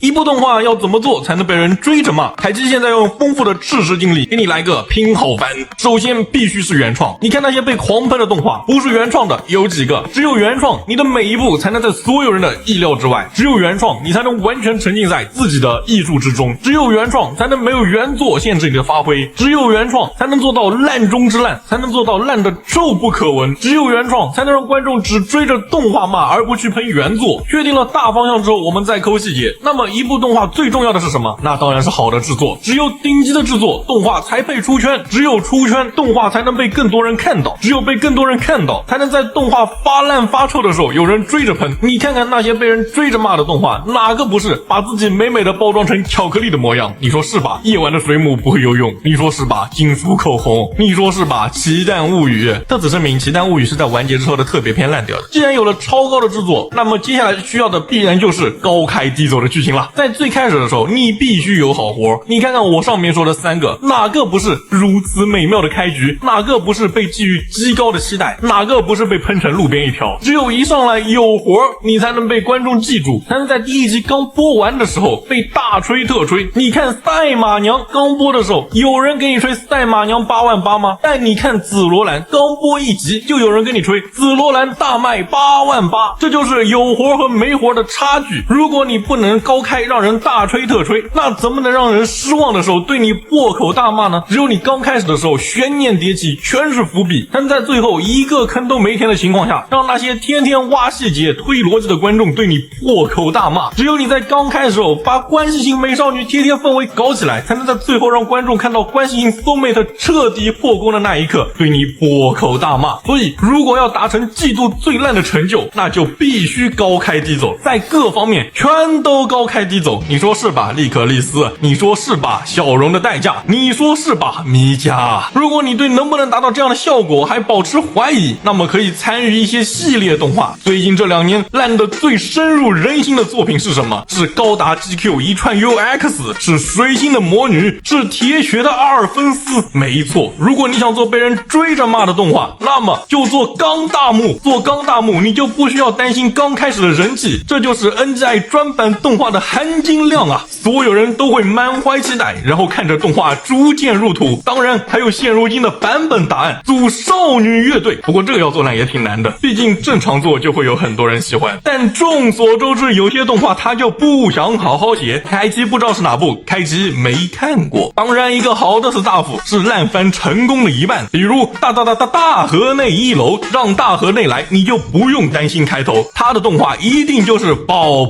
一部动画要怎么做才能被人追着骂？凯基现在用丰富的知识经历给你来个拼好番。首先必须是原创，你看那些被狂喷的动画，不是原创的有几个？只有原创，你的每一步才能在所有人的意料之外；只有原创，你才能完全沉浸在自己的艺术之中；只有原创，才能没有原作限制你的发挥；只有原创，才能做到烂中之烂，才能做到烂的臭不可闻；只有原创，才能让观众只追着动画骂而不去喷原作。确定了大方向之后，我们再抠细节。那么一部动画最重要的是什么？那当然是好的制作。只有顶级的制作，动画才配出圈；只有出圈，动画才能被更多人看到；只有被更多人看到，才能在动画发烂发臭的时候有人追着喷。你看看那些被人追着骂的动画，哪个不是把自己美美的包装成巧克力的模样？你说是吧？夜晚的水母不会游泳，你说是吧？金属口红，你说是吧？奇蛋物语。特此声明，奇蛋物语是在完结之后的特别篇烂掉的。既然有了超高的制作，那么接下来需要的必然就是高开低走的剧情了。在最开始的时候，你必须有好活。你看看我上面说的三个，哪个不是如此美妙的开局？哪个不是被寄予极高的期待？哪个不是被喷成路边一条？只有一上来有活，你才能被观众记住，才能在第一集刚播完的时候被大吹特吹。你看赛马娘刚播的时候，有人给你吹赛马娘88000吗？但你看紫罗兰刚播一集，就有人给你吹紫罗兰大卖88000，这就是有活和没活的差距。如果你不能高开让人大吹特吹，那怎么能让人失望的时候对你破口大骂呢？只有你刚开始的时候悬念迭起，全是伏笔，才能在最后一个坑都没填的情况下，让那些天天挖细节推逻辑的观众对你破口大骂。只有你在刚开始的时候把关系型美少女贴贴氛围搞起来，才能在最后让观众看到关系型 soulmate 彻底破功的那一刻对你破口大骂。所以如果要达成季度最烂的成就，那就必须高开低走，在各方面全都高开低走。你说是吧，利克利斯？你说是吧，笑容的代价？你说是吧，米迦？如果你对能不能达到这样的效果还保持怀疑，那么可以参与一些系列动画。最近这2年烂的最深入人心的作品是什么？是高达 GQ 一串 UX， 是水星的魔女，是铁血的阿尔芬斯。没错，如果你想做被人追着骂的动画，那么就做钢大木。做钢大木，你就不需要担心刚开始的人气，这就是 NGI 专版动画的含金量啊！所有人都会满怀期待，然后看着动画逐渐入土。当然还有现如今的版本答案，组少女乐队。不过这个要做烂也挺难的，毕竟正常做就会有很多人喜欢。但众所周知，有些动画他就不想好好写。开机不知道是哪部，开机没看过。当然一个好的 staff 是烂番成功的一半，比如大河内一楼，让大河内来，你就不用担心开头，他的动画一定就是爆，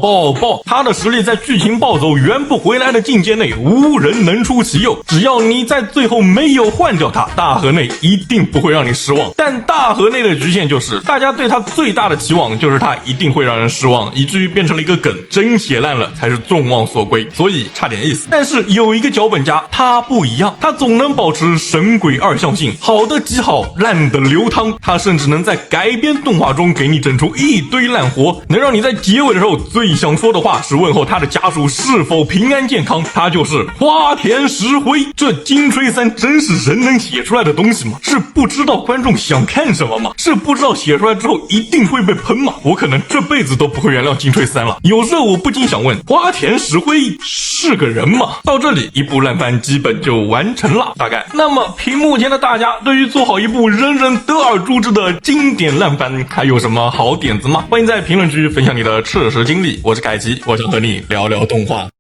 他的实力在剧情暴走圆不回来的境界内无人能出其右。只要你在最后没有换掉他，大河内一定不会让你失望。但大河内的局限就是大家对他最大的期望就是他一定会让人失望，以至于变成了一个梗，真写烂了才是众望所归，所以差点意思。但是有一个脚本家他不一样，他总能保持神鬼二象性，好的极好，烂的流汤。他甚至能在改编动画中给你整出一堆烂活，能让你在结尾的时候最想说的话是问候他的家属是否平安健康。他就是花田石灰。这金吹三真是人能写出来的东西吗？是不知道观众想看什么吗？是不知道写出来之后一定会被喷吗？我可能这辈子都不会原谅金吹三了。有时候我不禁想问，花田石灰是个人吗？到这里一部烂番基本就完成了，大概。那么屏幕前的大家对于做好一部人人得而诛之的经典烂番还有什么好点子吗？欢迎在评论区分享你的赤实经历。我是凯奇，我想和你聊聊动画。